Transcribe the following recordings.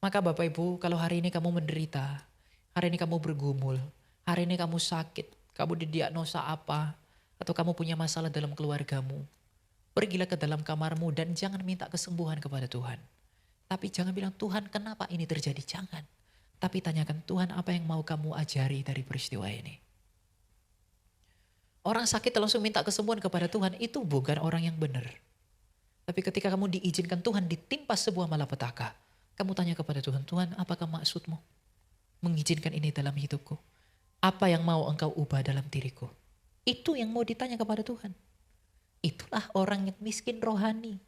Maka Bapak Ibu, kalau hari ini kamu menderita, hari ini kamu bergumul, hari ini kamu sakit, kamu didiagnosa apa, atau kamu punya masalah dalam keluargamu, pergilah ke dalam kamarmu dan jangan minta kesembuhan kepada Tuhan. Tapi jangan bilang, Tuhan kenapa ini terjadi? Jangan. Tapi tanyakan, Tuhan apa yang mau kamu ajari dari peristiwa ini? Orang sakit langsung minta kesembuhan kepada Tuhan, itu bukan orang yang benar. Tapi ketika kamu diizinkan Tuhan ditimpa sebuah malapetaka, kamu tanya kepada Tuhan, Tuhan apakah maksudmu mengizinkan ini dalam hidupku? Apa yang mau engkau ubah dalam diriku? Itu yang mau ditanya kepada Tuhan. Itulah orang yang miskin rohani.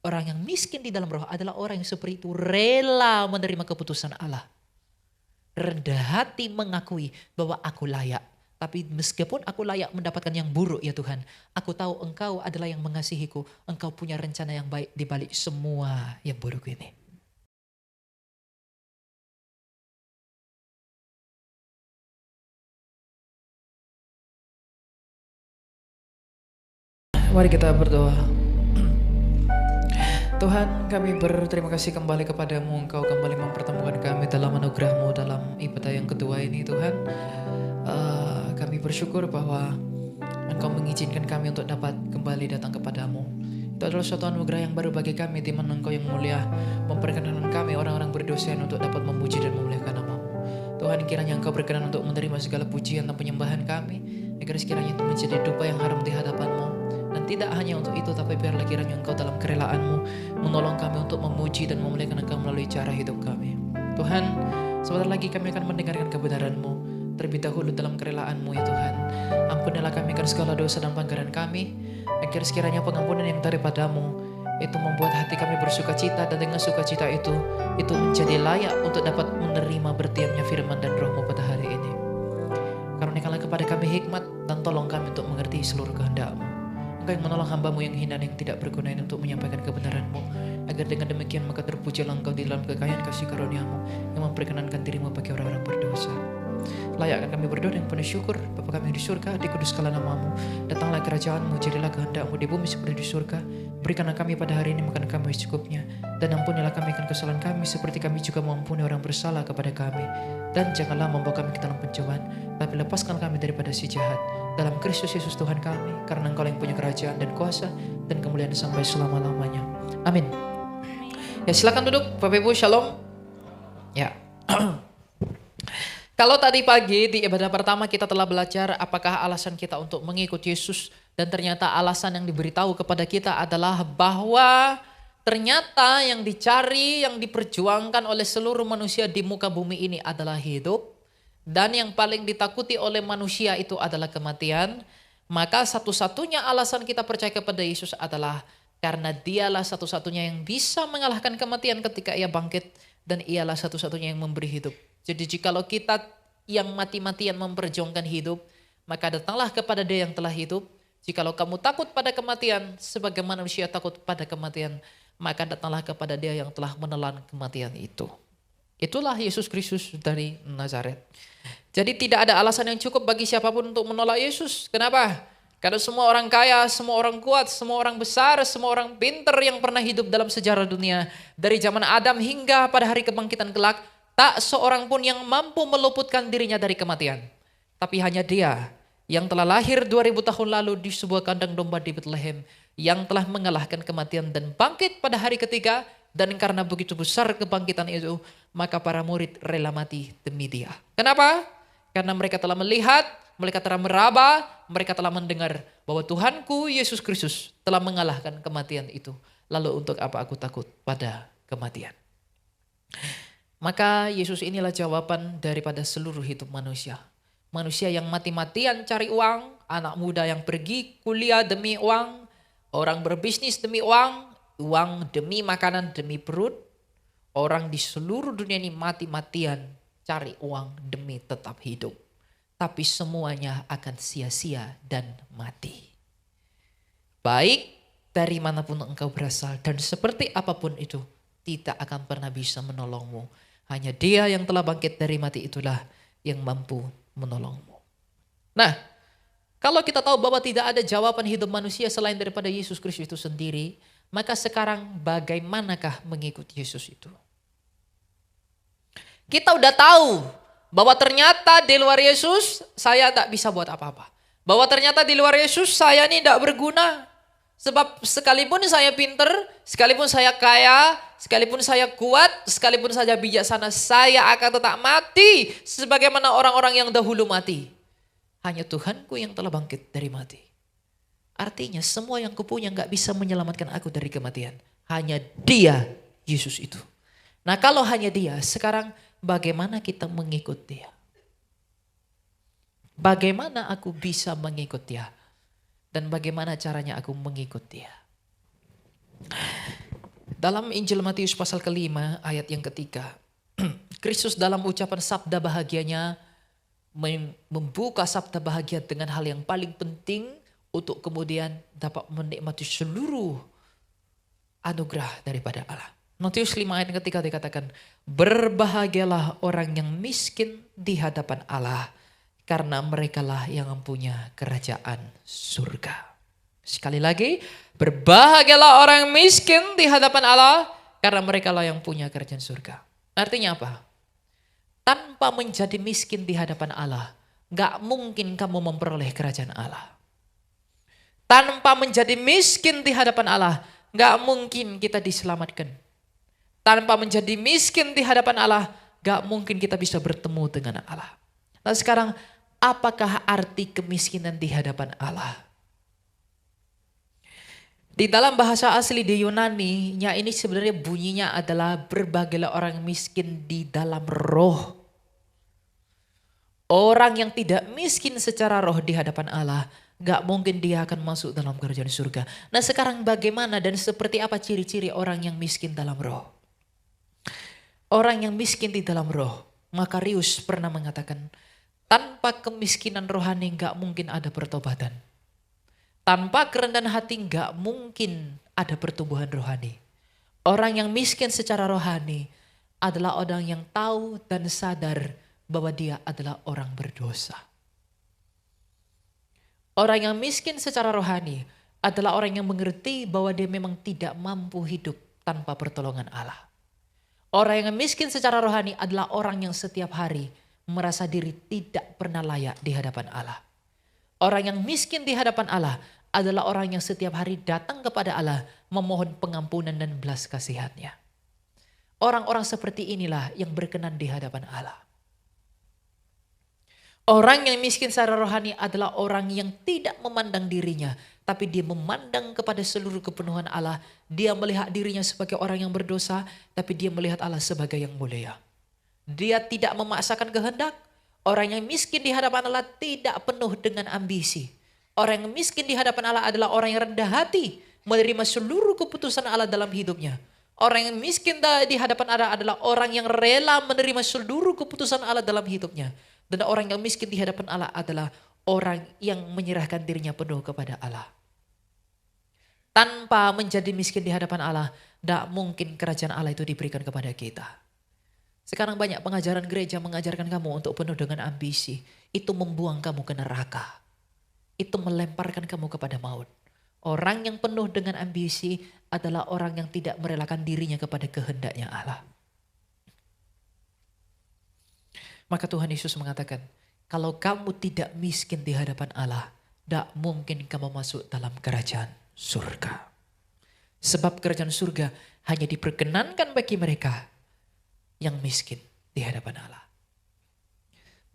Orang yang miskin di dalam roh adalah orang yang seperti itu, rela menerima keputusan Allah. Rendah hati mengakui bahwa aku layak. Tapi meskipun aku layak mendapatkan yang buruk ya Tuhan, aku tahu Engkau adalah yang mengasihiku. Engkau punya rencana yang baik di balik semua yang buruk ini. Mari kita berdoa. Tuhan, kami berterima kasih kembali kepadamu. Engkau kembali mempertemukan kami dalam anugerah-Mu dalam ibadah yang kedua ini Tuhan. Kami bersyukur bahwa Engkau mengizinkan kami untuk dapat kembali datang kepadamu. Itu adalah suatu anugerah yang baru bagi kami, di mana Engkau yang mulia memperkenankan kami orang-orang berdosa untuk dapat memuji dan memuliakan nama-Mu. Tuhan, kiranya Engkau berkenan untuk menerima segala pujian dan penyembahan kami, agar sekiranya itu menjadi dupa yang harum di hadapan-Mu. Dan tidak hanya untuk itu, tapi biarlah kiranya Engkau dalam kerelaanmu menolong kami untuk memuji dan memuliakan Engkau melalui cara hidup kami. Tuhan, sebentar lagi kami akan mendengarkan kebenaran-Mu. Terlebih dahulu dalam kerelaanmu ya Tuhan. Ampunilah kami akan segala dosa dan pelanggaran kami, agar sekiranya pengampunan yang daripadamu itu membuat hati kami bersuka cita, dan dengan sukacita itu menjadi layak untuk dapat menerima bertiapnya firman dan roh-Mu pada hari ini. Karuniakanlah kepada kami hikmat dan tolong kami untuk mengerti seluruh kehendak-Mu. Engkau yang menolong hamba-Mu yang hina dan yang tidak berguna ini untuk menyampaikan kebenaran-Mu, agar dengan demikian maka terpujilah Engkau di dalam kekayaan kasih karunia-Mu yang memperkenankan diri-Mu bagi orang-orang berdosa. Layakkan kami berdoa dengan penuh syukur, Bapa kami di surga, dikuduskanlah nama-Mu, datanglah kerajaan-Mu, jadilah kehendak-Mu di bumi seperti di surga. Berikanlah kami pada hari ini makan kami secukupnya, dan ampunilah kami akan kesalahan kami seperti kami juga mengampuni orang bersalah kepada kami. Dan janganlah membawa kami ke dalam pencobaan, tapi lepaskan kami daripada si jahat. Dalam Kristus Yesus Tuhan kami, karena Engkau yang punya kerajaan dan kuasa dan kemuliaan sampai selama-lamanya. Amin. Ya, silakan duduk Bapak Ibu, shalom. Ya. Kalau tadi pagi di ibadah pertama kita telah belajar apakah alasan kita untuk mengikuti Yesus, dan ternyata alasan yang diberitahu kepada kita adalah bahwa ternyata yang dicari, yang diperjuangkan oleh seluruh manusia di muka bumi ini adalah hidup, dan yang paling ditakuti oleh manusia itu adalah kematian. Maka satu-satunya alasan kita percaya kepada Yesus adalah karena Dialah satu-satunya yang bisa mengalahkan kematian ketika Ia bangkit, dan Ialah satu-satunya yang memberi hidup. Jadi jikalau kita yang mati-matian memperjuangkan hidup, maka datanglah kepada Dia yang telah hidup. Jikalau kamu takut pada kematian, sebagai manusia takut pada kematian, maka datanglah kepada Dia yang telah menelan kematian itu. Itulah Yesus Kristus dari Nazaret. Jadi tidak ada alasan yang cukup bagi siapapun untuk menolak Yesus. Kenapa? Karena semua orang kaya, semua orang kuat, semua orang besar, semua orang pintar yang pernah hidup dalam sejarah dunia, dari zaman Adam hingga pada hari kebangkitan kelak, tak seorang pun yang mampu meluputkan dirinya dari kematian. Tapi hanya Dia yang telah lahir 2000 tahun lalu di sebuah kandang domba di Bethlehem, yang telah mengalahkan kematian dan bangkit pada hari ketiga. Dan karena begitu besar kebangkitan itu, maka para murid rela mati demi Dia. Kenapa? Karena mereka telah melihat, mereka telah meraba, mereka telah mendengar bahwa Tuhanku Yesus Kristus telah mengalahkan kematian itu. Lalu untuk apa aku takut pada kematian? Maka Yesus inilah jawaban daripada seluruh hidup manusia. Manusia yang mati-matian cari uang, anak muda yang pergi kuliah demi uang, orang berbisnis demi uang, uang demi makanan, demi perut. Orang di seluruh dunia ini mati-matian cari uang demi tetap hidup. Tapi semuanya akan sia-sia dan mati. Baik dari manapun engkau berasal dan seperti apapun itu, tidak akan pernah bisa menolongmu. Hanya Dia yang telah bangkit dari mati itulah yang mampu menolongmu. Nah, kalau kita tahu bahwa tidak ada jawaban hidup manusia selain daripada Yesus Kristus itu sendiri, maka sekarang bagaimanakah mengikuti Yesus itu? Kita udah tahu bahwa ternyata di luar Yesus saya tak bisa buat apa-apa. Bahwa ternyata di luar Yesus saya ini tidak berguna. Sebab sekalipun saya pinter, sekalipun saya kaya, sekalipun saya kuat, sekalipun saya bijaksana, saya akan tetap mati sebagaimana orang-orang yang dahulu mati. Hanya Tuhanku yang telah bangkit dari mati. Artinya semua yang kupunya gak bisa menyelamatkan aku dari kematian. Hanya Dia, Yesus itu. Nah kalau hanya Dia, sekarang bagaimana kita mengikut Dia? Bagaimana aku bisa mengikut Dia? Dan bagaimana caranya aku mengikut Dia? Dalam Injil Matius pasal ke-5 ayat yang ketiga, Kristus dalam ucapan sabda bahagianya membuka sabda bahagia dengan hal yang paling penting untuk kemudian dapat menikmati seluruh anugerah daripada Allah. Matius 5 ayat yang ketiga dikatakan, berbahagialah orang yang miskin di hadapan Allah, karena merekalah yang mempunyai kerajaan surga. Sekali lagi, berbahagialah orang miskin di hadapan Allah, karena merekalah yang punya kerajaan surga. Artinya apa? Tanpa menjadi miskin di hadapan Allah, gak mungkin kamu memperoleh kerajaan Allah. Tanpa menjadi miskin di hadapan Allah, gak mungkin kita diselamatkan. Tanpa menjadi miskin di hadapan Allah, gak mungkin kita bisa bertemu dengan Allah. Nah sekarang, apakah arti kemiskinan di hadapan Allah? Di dalam bahasa asli di Yunani-nya ini sebenarnya bunyinya adalah berbahagialah orang miskin di dalam roh. Orang yang tidak miskin secara roh di hadapan Allah, gak mungkin dia akan masuk dalam kerajaan surga. Nah sekarang bagaimana dan seperti apa ciri-ciri orang yang miskin dalam roh? Orang yang miskin di dalam roh, Makarius pernah mengatakan, tanpa kemiskinan rohani gak mungkin ada pertobatan. Tanpa kerendahan hati gak mungkin ada pertumbuhan rohani. Orang yang miskin secara rohani adalah orang yang tahu dan sadar bahwa dia adalah orang berdosa. Orang yang miskin secara rohani adalah orang yang mengerti bahwa dia memang tidak mampu hidup tanpa pertolongan Allah. Orang yang miskin secara rohani adalah orang yang setiap hari merasa diri tidak pernah layak di hadapan Allah. Orang yang miskin di hadapan Allah adalah orang yang setiap hari datang kepada Allah memohon pengampunan dan belas kasihannya. Orang-orang seperti inilah yang berkenan di hadapan Allah. Orang yang miskin secara rohani adalah orang yang tidak memandang dirinya, tapi dia memandang kepada seluruh kepenuhan Allah. Dia melihat dirinya sebagai orang yang berdosa, tapi dia melihat Allah sebagai yang mulia. Dia tidak memaksakan kehendak. Orang yang miskin di hadapan Allah tidak penuh dengan ambisi. Orang yang miskin di hadapan Allah adalah orang yang rendah hati, menerima seluruh keputusan Allah dalam hidupnya. Orang yang miskin di hadapan Allah adalah orang yang rela menerima seluruh keputusan Allah dalam hidupnya. Dan orang yang miskin di hadapan Allah adalah orang yang menyerahkan dirinya penuh kepada Allah. Tanpa menjadi miskin di hadapan Allah, tidak mungkin kerajaan Allah itu diberikan kepada kita. Sekarang banyak pengajaran gereja mengajarkan kamu untuk penuh dengan ambisi. Itu membuang kamu ke neraka. Itu melemparkan kamu kepada maut. Orang yang penuh dengan ambisi adalah orang yang tidak merelakan dirinya kepada kehendaknya Allah. Maka Tuhan Yesus mengatakan, kalau kamu tidak miskin di hadapan Allah, tidak mungkin kamu masuk dalam kerajaan surga. Sebab kerajaan surga hanya diperkenankan bagi mereka yang miskin di hadapan Allah.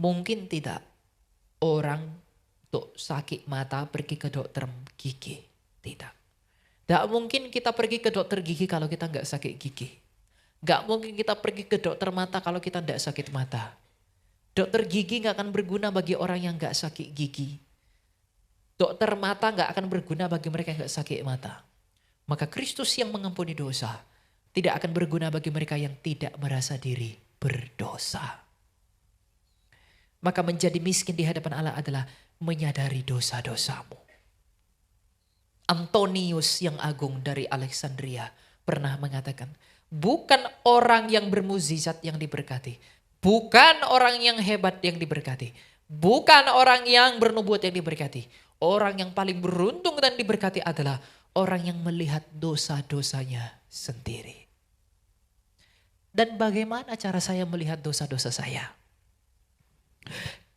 Mungkin tidak orang untuk sakit mata pergi ke dokter gigi. Tidak. Tidak mungkin kita pergi ke dokter gigi kalau kita nggak sakit gigi. Nggak mungkin kita pergi ke dokter mata kalau kita nggak sakit mata. Dokter gigi nggak akan berguna bagi orang yang nggak sakit gigi. Dokter mata nggak akan berguna bagi mereka yang nggak sakit mata. Maka Kristus yang mengampuni dosa tidak akan berguna bagi mereka yang tidak merasa diri berdosa. Maka menjadi miskin di hadapan Allah adalah menyadari dosa-dosamu. Antonius yang agung dari Alexandria pernah mengatakan, bukan orang yang bermukjizat yang diberkati. Bukan orang yang hebat yang diberkati. Bukan orang yang bernubuat yang diberkati. Orang yang paling beruntung dan diberkati adalah orang yang melihat dosa-dosanya sendiri. Dan bagaimana cara saya melihat dosa-dosa saya?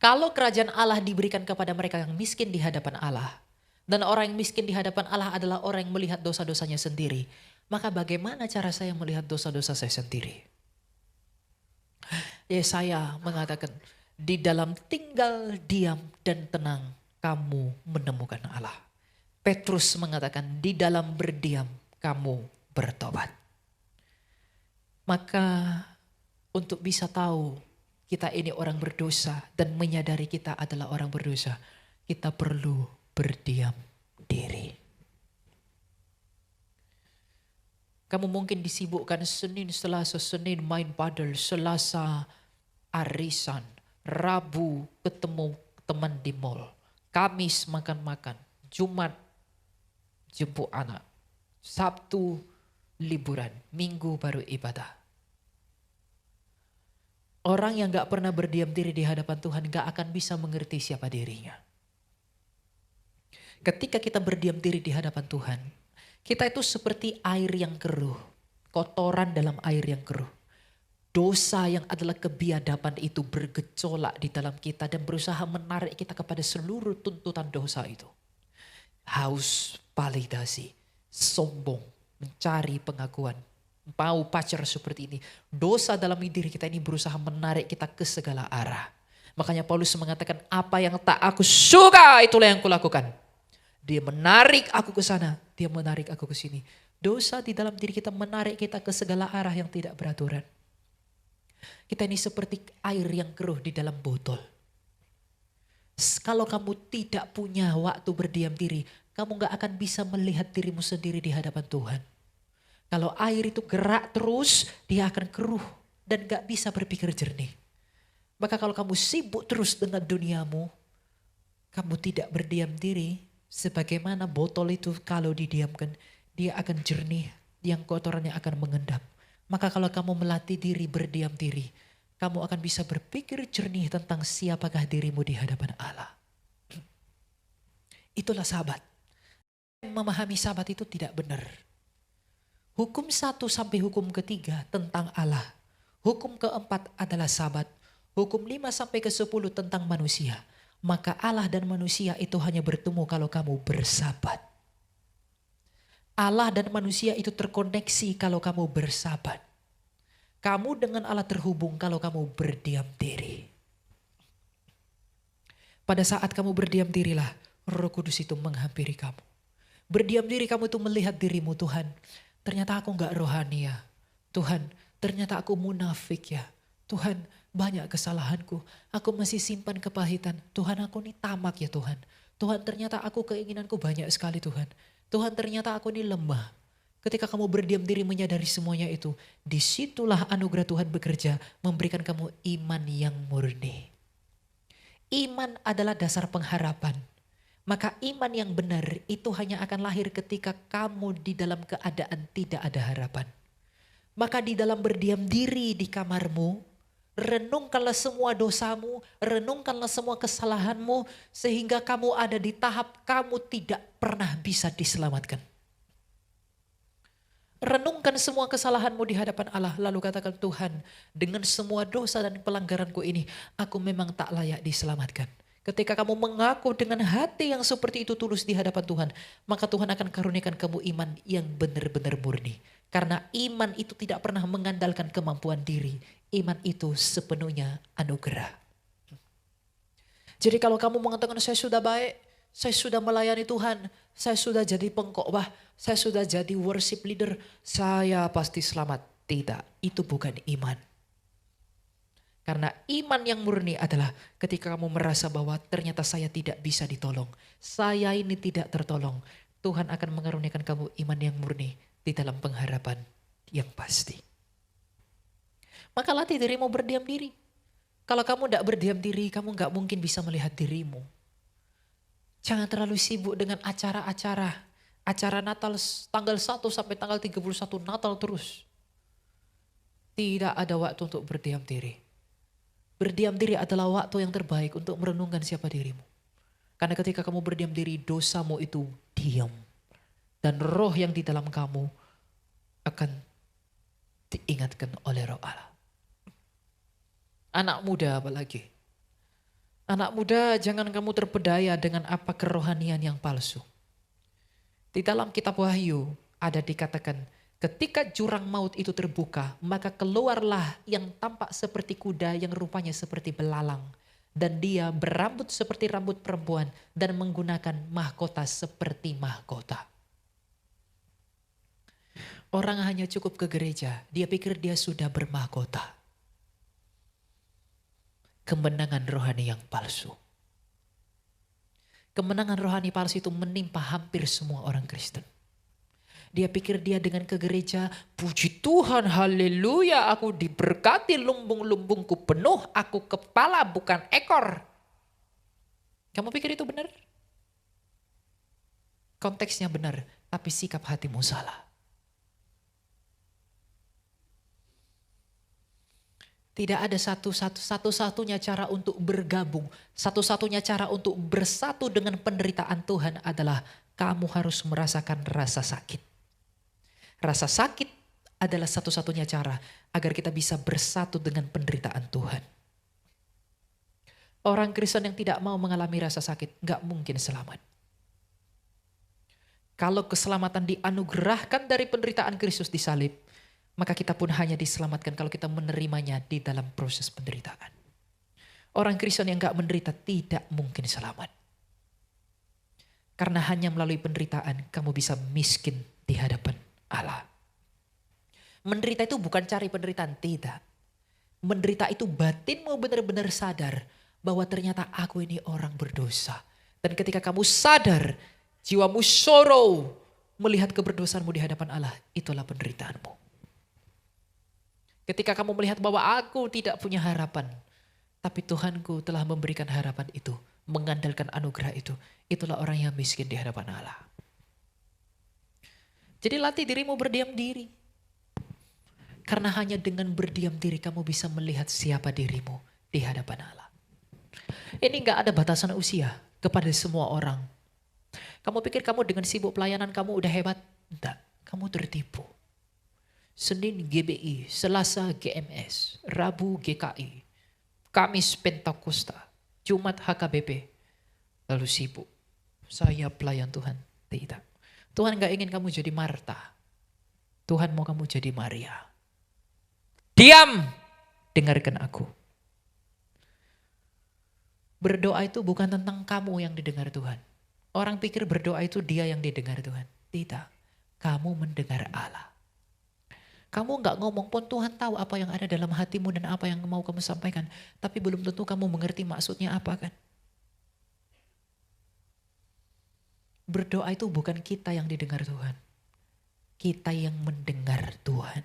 Kalau kerajaan Allah diberikan kepada mereka yang miskin di hadapan Allah, dan orang yang miskin di hadapan Allah adalah orang yang melihat dosa-dosanya sendiri, maka bagaimana cara saya melihat dosa-dosa saya sendiri? Yesaya mengatakan, di dalam tinggal diam dan tenang kamu menemukan Allah. Petrus mengatakan, di dalam berdiam kamu bertobat. Maka untuk bisa tahu kita ini orang berdosa dan menyadari kita adalah orang berdosa, kita perlu berdiam diri. Kamu mungkin disibukkan Senin, Selasa, Senin main padel, Selasa arisan, Rabu ketemu teman di mall, Kamis makan-makan, Jumat jemput anak, Sabtu liburan, Minggu baru ibadah. Orang yang gak pernah berdiam diri di hadapan Tuhan gak akan bisa mengerti siapa dirinya. Ketika kita berdiam diri di hadapan Tuhan, kita itu seperti air yang keruh, kotoran dalam air yang keruh. Dosa yang adalah kebiadaban itu bergejolak di dalam kita dan berusaha menarik kita kepada seluruh tuntutan dosa itu. Haus, validasi, sombong, mencari pengakuan, mau pacar seperti ini. Dosa dalam diri kita ini berusaha menarik kita ke segala arah. Makanya Paulus mengatakan, apa yang tak aku suka itulah yang kulakukan. Dia menarik aku ke sana, dia menarik aku ke sini. Dosa di dalam diri kita menarik kita ke segala arah yang tidak beraturan. Kita ini seperti air yang keruh di dalam botol. Kalau kamu tidak punya waktu berdiam diri, kamu gak akan bisa melihat dirimu sendiri di hadapan Tuhan. Kalau air itu gerak terus, dia akan keruh dan gak bisa berpikir jernih. Maka kalau kamu sibuk terus dengan duniamu, kamu tidak berdiam diri, sebagaimana botol itu kalau didiamkan, dia akan jernih, yang kotorannya akan mengendap. Maka kalau kamu melatih diri berdiam diri, kamu akan bisa berpikir jernih tentang siapakah dirimu di hadapan Allah. Itulah sahabat. Memahami sahabat itu tidak benar. Hukum 1 sampai hukum ketiga tentang Allah. Hukum keempat adalah sahabat. Hukum 5 sampai ke 10 tentang manusia. Maka Allah dan manusia itu hanya bertemu kalau kamu bersahabat. Allah dan manusia itu terkoneksi kalau kamu bersahabat. Kamu dengan Allah terhubung kalau kamu berdiam diri. Pada saat kamu berdiam dirilah, Roh Kudus itu menghampiri kamu. Berdiam diri kamu itu melihat dirimu, Tuhan. Ternyata aku gak rohani ya. Tuhan, ternyata aku munafik ya. Tuhan, banyak kesalahanku. Aku masih simpan kepahitan. Tuhan, aku ini tamak ya Tuhan. Tuhan, ternyata aku keinginanku banyak sekali Tuhan. Tuhan, ternyata aku ini lemah. Ketika kamu berdiam diri menyadari semuanya itu, disitulah anugerah Tuhan bekerja memberikan kamu iman yang murni. Iman adalah dasar pengharapan. Maka iman yang benar itu hanya akan lahir ketika kamu di dalam keadaan tidak ada harapan. Maka di dalam berdiam diri di kamarmu, renungkanlah semua dosamu, renungkanlah semua kesalahanmu, sehingga kamu ada di tahap kamu tidak pernah bisa diselamatkan. Renungkan semua kesalahanmu di hadapan Allah, lalu katakan, Tuhan, dengan semua dosa dan pelanggaranku ini, aku memang tak layak diselamatkan. Ketika kamu mengaku dengan hati yang seperti itu tulus di hadapan Tuhan, maka Tuhan akan karuniakan kamu iman yang benar-benar murni. Karena iman itu tidak pernah mengandalkan kemampuan diri. Iman itu sepenuhnya anugerah. Jadi kalau kamu mengatakan saya sudah baik, saya sudah melayani Tuhan, saya sudah jadi pengkhotbah, saya sudah jadi worship leader, saya pasti selamat. Tidak, itu bukan iman. Karena iman yang murni adalah ketika kamu merasa bahwa ternyata saya tidak bisa ditolong. Saya ini tidak tertolong. Tuhan akan mengaruniakan kamu iman yang murni di dalam pengharapan yang pasti. Maka latih dirimu berdiam diri. Kalau kamu tidak berdiam diri, kamu gak mungkin bisa melihat dirimu. Jangan terlalu sibuk dengan acara-acara. Acara Natal tanggal 1 sampai tanggal 31 Natal terus. Tidak ada waktu untuk berdiam diri. Berdiam diri adalah waktu yang terbaik untuk merenungkan siapa dirimu. Karena ketika kamu berdiam diri, dosamu itu diam. Dan roh yang di dalam kamu akan diingatkan oleh Roh Allah. Anak muda apalagi. Anak muda, jangan kamu terpedaya dengan apa kerohanian yang palsu. Di dalam kitab Wahyu ada dikatakan, ketika jurang maut itu terbuka, maka keluarlah yang tampak seperti kuda yang rupanya seperti belalang. Dan dia berambut seperti rambut perempuan dan menggunakan mahkota seperti mahkota. Orang hanya cukup ke gereja, dia pikir dia sudah bermahkota. Kemenangan rohani yang palsu. Kemenangan rohani palsu itu menimpa hampir semua orang Kristen. Dia pikir dia dengan ke gereja, puji Tuhan, haleluya, aku diberkati, lumbung-lumbungku penuh, aku kepala bukan ekor. Kamu pikir itu benar? Konteksnya benar, tapi sikap hatimu salah. Tidak ada satu-satunya cara untuk bergabung, satu-satunya cara untuk bersatu dengan penderitaan Tuhan adalah kamu harus merasakan rasa sakit. Rasa sakit adalah satu-satunya cara agar kita bisa bersatu dengan penderitaan Tuhan. Orang Kristen yang tidak mau mengalami rasa sakit gak mungkin selamat. Kalau keselamatan dianugerahkan dari penderitaan Kristus di salib, maka kita pun hanya diselamatkan kalau kita menerimanya di dalam proses penderitaan. Orang Kristen yang gak menderita tidak mungkin selamat. Karena hanya melalui penderitaan kamu bisa miskin di hadapan Allah. Menderita itu bukan cari penderitaan, tidak. Menderita itu batinmu benar-benar sadar bahwa ternyata aku ini orang berdosa. Dan ketika kamu sadar, jiwamu sorrow melihat keberdosaanmu di hadapan Allah, itulah penderitaanmu. Ketika kamu melihat bahwa aku tidak punya harapan, tapi Tuhanku telah memberikan harapan itu, mengandalkan anugerah itu, itulah orang yang miskin di hadapan Allah. Jadi latih dirimu berdiam diri. Karena hanya dengan berdiam diri kamu bisa melihat siapa dirimu di hadapan Allah. Ini gak ada batasan usia kepada semua orang. Kamu pikir kamu dengan sibuk pelayanan kamu udah hebat? Enggak, kamu tertipu. Senin GBI, Selasa GMS, Rabu GKI, Kamis Pentakosta, Jumat HKBP. Lalu sibuk, saya pelayan Tuhan. Tidak. Tuhan gak ingin kamu jadi Marta. Tuhan mau kamu jadi Maria. Diam, dengarkan aku. Berdoa itu bukan tentang kamu yang didengar Tuhan. Orang pikir berdoa itu dia yang didengar Tuhan. Tidak, kamu mendengar Allah. Kamu gak ngomong pun Tuhan tahu apa yang ada dalam hatimu dan apa yang mau kamu sampaikan. Tapi belum tentu kamu mengerti maksudnya apa kan. Berdoa itu bukan kita yang didengar Tuhan. Kita yang mendengar Tuhan.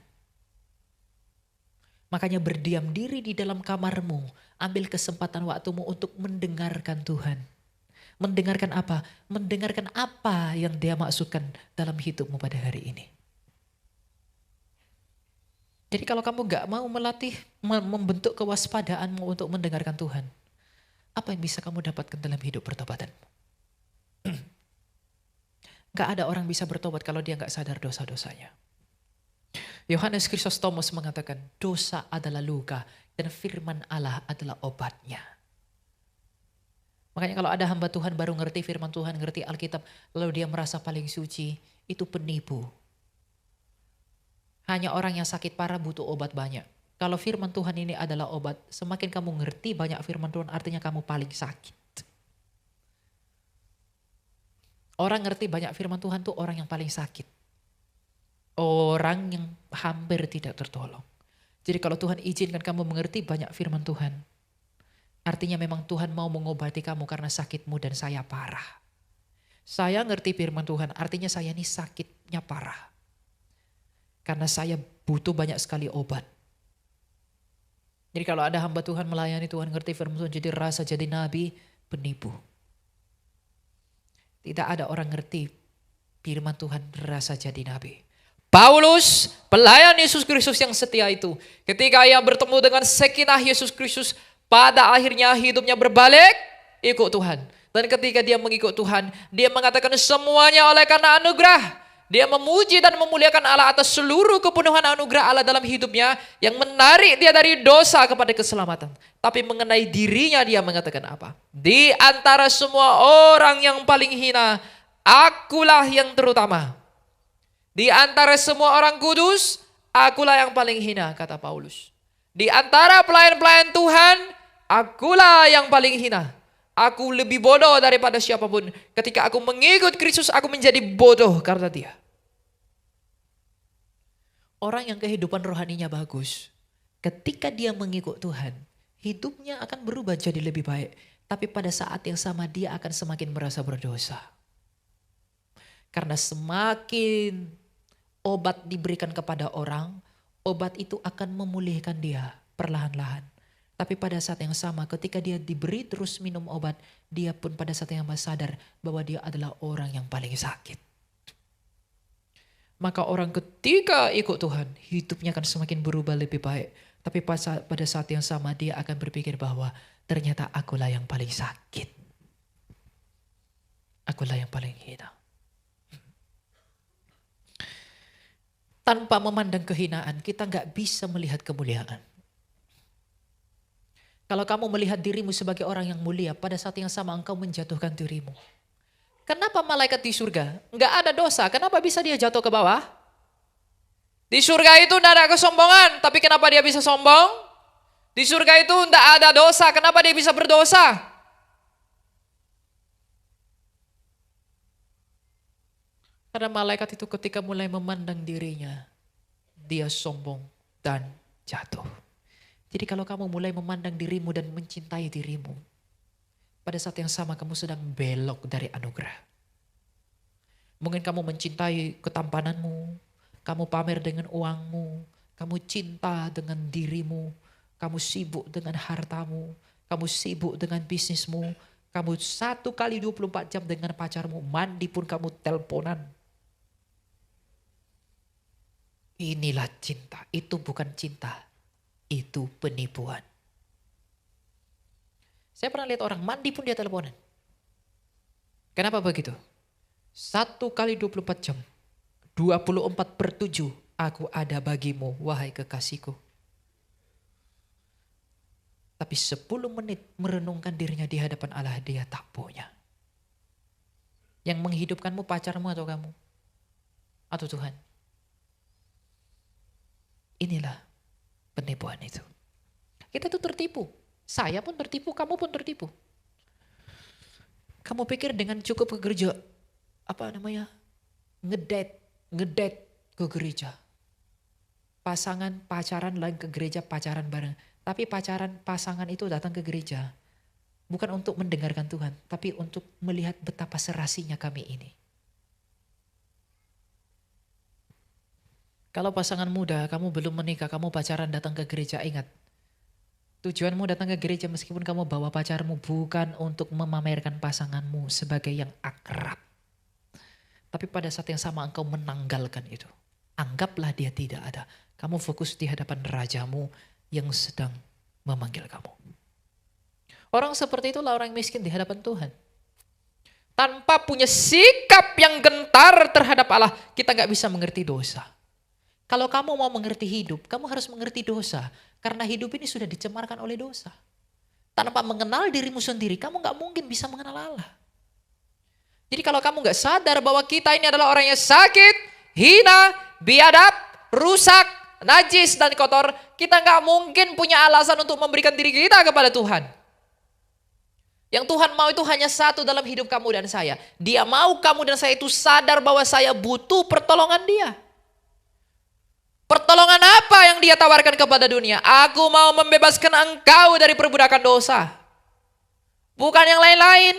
Makanya berdiam diri di dalam kamarmu. Ambil kesempatan waktumu untuk mendengarkan Tuhan. Mendengarkan apa? Mendengarkan apa yang Dia maksudkan dalam hidupmu pada hari ini. Jadi kalau kamu gak mau melatih, membentuk kewaspadaanmu untuk mendengarkan Tuhan. Apa yang bisa kamu dapatkan dalam hidup pertobatanmu? Gak ada orang bisa bertobat kalau dia gak sadar dosa-dosanya. Yohanes Chrysostomus mengatakan dosa adalah luka dan firman Allah adalah obatnya. Makanya kalau ada hamba Tuhan baru ngerti firman Tuhan, ngerti Alkitab, lalu dia merasa paling suci, itu penipu. Hanya orang yang sakit parah butuh obat banyak. Kalau firman Tuhan ini adalah obat, semakin kamu ngerti banyak firman Tuhan artinya kamu paling sakit. Orang ngerti banyak firman Tuhan tuh orang yang paling sakit. Orang yang hampir tidak tertolong. Jadi kalau Tuhan izinkan kamu mengerti banyak firman Tuhan, artinya memang Tuhan mau mengobati kamu karena sakitmu dan saya parah. Saya ngerti firman Tuhan, artinya saya ini sakitnya parah. Karena saya butuh banyak sekali obat. Jadi kalau ada hamba Tuhan melayani Tuhan, ngerti firman Tuhan, jadi rasa jadi nabi, penipu. Tidak ada orang ngerti firman Tuhan rasa jadi nabi. Paulus, pelayan Yesus Kristus yang setia itu, ketika ia bertemu dengan sekinah Yesus Kristus, pada akhirnya hidupnya berbalik, ikut Tuhan. Dan ketika dia mengikut Tuhan, dia mengatakan semuanya oleh karena anugerah. Dia memuji dan memuliakan Allah atas seluruh kepenuhan anugerah Allah dalam hidupnya yang menarik dia dari dosa kepada keselamatan. Tapi mengenai dirinya dia mengatakan apa? Di antara semua orang yang paling hina, akulah yang terutama. Di antara semua orang kudus, akulah yang paling hina, kata Paulus. Di antara pelayan-pelayan Tuhan, akulah yang paling hina. Aku lebih bodoh daripada siapapun. Ketika aku mengikut Kristus, aku menjadi bodoh karena dia. Orang yang kehidupan rohaninya bagus, ketika dia mengikut Tuhan, hidupnya akan berubah jadi lebih baik. Tapi pada saat yang sama dia akan semakin merasa berdosa. Karena semakin obat diberikan kepada orang, obat itu akan memulihkan dia perlahan-lahan. Tapi pada saat yang sama ketika dia diberi terus minum obat, dia pun pada saat yang sama sadar bahwa dia adalah orang yang paling sakit. Maka orang ketika ikut Tuhan, hidupnya akan semakin berubah lebih baik. Tapi pada saat yang sama dia akan berpikir bahwa ternyata akulah yang paling sakit. Akulah yang paling hina. Tanpa memandang kehinaan, kita gak bisa melihat kemuliaan. Kalau kamu melihat dirimu sebagai orang yang mulia, pada saat yang sama engkau menjatuhkan dirimu. Kenapa malaikat di surga nggak ada dosa? Kenapa bisa dia jatuh ke bawah? Di surga itu tidak ada kesombongan, tapi kenapa dia bisa sombong? Di surga itu tidak ada dosa, kenapa dia bisa berdosa? Karena malaikat itu ketika mulai memandang dirinya, dia sombong dan jatuh. Jadi kalau kamu mulai memandang dirimu dan mencintai dirimu, pada saat yang sama kamu sedang belok dari anugerah. Mungkin kamu mencintai ketampananmu, kamu pamer dengan uangmu, kamu cinta dengan dirimu, kamu sibuk dengan hartamu, kamu sibuk dengan bisnismu, kamu 1 kali 24 jam dengan pacarmu, mandi pun kamu teleponan. Inilah cinta, itu bukan cinta. Itu penipuan. Saya pernah lihat orang mandi pun dia teleponan. Kenapa begitu? 1 kali 24 jam, 24/7 aku ada bagimu, wahai kekasihku. Tapi 10 menit merenungkan dirinya di hadapan Allah, dia tak punya. Yang menghidupkanmu pacarmu atau kamu? Atau Tuhan? Inilah penipuan itu. Kita tuh tertipu. Saya pun tertipu, kamu pun tertipu. Kamu pikir dengan cukup ke gereja, ngedate ke gereja. Pacaran lain ke gereja, pacaran bareng. Tapi pasangan itu datang ke gereja. Bukan untuk mendengarkan Tuhan, tapi untuk melihat betapa serasinya kami ini. Kalau pasangan muda, kamu belum menikah, kamu pacaran datang ke gereja, ingat. Tujuanmu datang ke gereja meskipun kamu bawa pacarmu bukan untuk memamerkan pasanganmu sebagai yang akrab. Tapi pada saat yang sama engkau menanggalkan itu. Anggaplah dia tidak ada. Kamu fokus di hadapan rajamu yang sedang memanggil kamu. Orang seperti itulah orang miskin di hadapan Tuhan. Tanpa punya sikap yang gentar terhadap Allah, kita gak bisa mengerti dosa. Kalau kamu mau mengerti hidup, kamu harus mengerti dosa. Karena hidup ini sudah dicemarkan oleh dosa. Tanpa mengenal dirimu sendiri, kamu gak mungkin bisa mengenal Allah. Jadi kalau kamu gak sadar bahwa kita ini adalah orang yang sakit, hina, biadab, rusak, najis, dan kotor, kita gak mungkin punya alasan untuk memberikan diri kita kepada Tuhan. Yang Tuhan mau itu hanya satu dalam hidup kamu dan saya. Dia mau kamu dan saya itu sadar bahwa saya butuh pertolongan dia. Pertolongan apa yang dia tawarkan kepada dunia? Aku mau membebaskan engkau dari perbudakan dosa. Bukan yang lain-lain.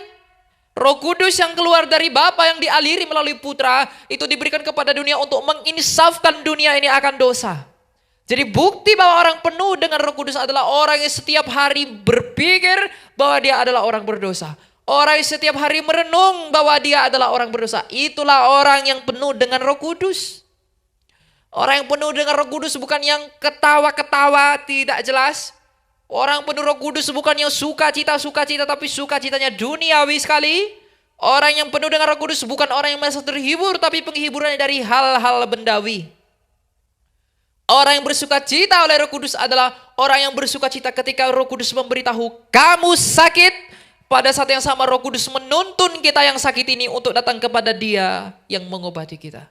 Roh Kudus yang keluar dari Bapa yang dialiri melalui Putra itu diberikan kepada dunia untuk menginsafkan dunia ini akan dosa. Jadi bukti bahwa orang penuh dengan Roh Kudus adalah orang yang setiap hari berpikir bahwa dia adalah orang berdosa. Orang yang setiap hari merenung bahwa dia adalah orang berdosa. Itulah orang yang penuh dengan Roh Kudus. Orang yang penuh dengan Roh Kudus bukan yang ketawa-ketawa tidak jelas. Orang penuh Roh Kudus bukan yang sukacita tapi sukacitanya duniawi sekali. Orang yang penuh dengan Roh Kudus bukan orang yang merasa terhibur, tapi penghiburannya dari hal-hal bendawi. Orang yang bersuka cita oleh Roh Kudus adalah orang yang bersuka cita ketika Roh Kudus memberitahu kamu sakit. Pada saat yang sama Roh Kudus menuntun kita yang sakit ini untuk datang kepada Dia yang mengobati kita.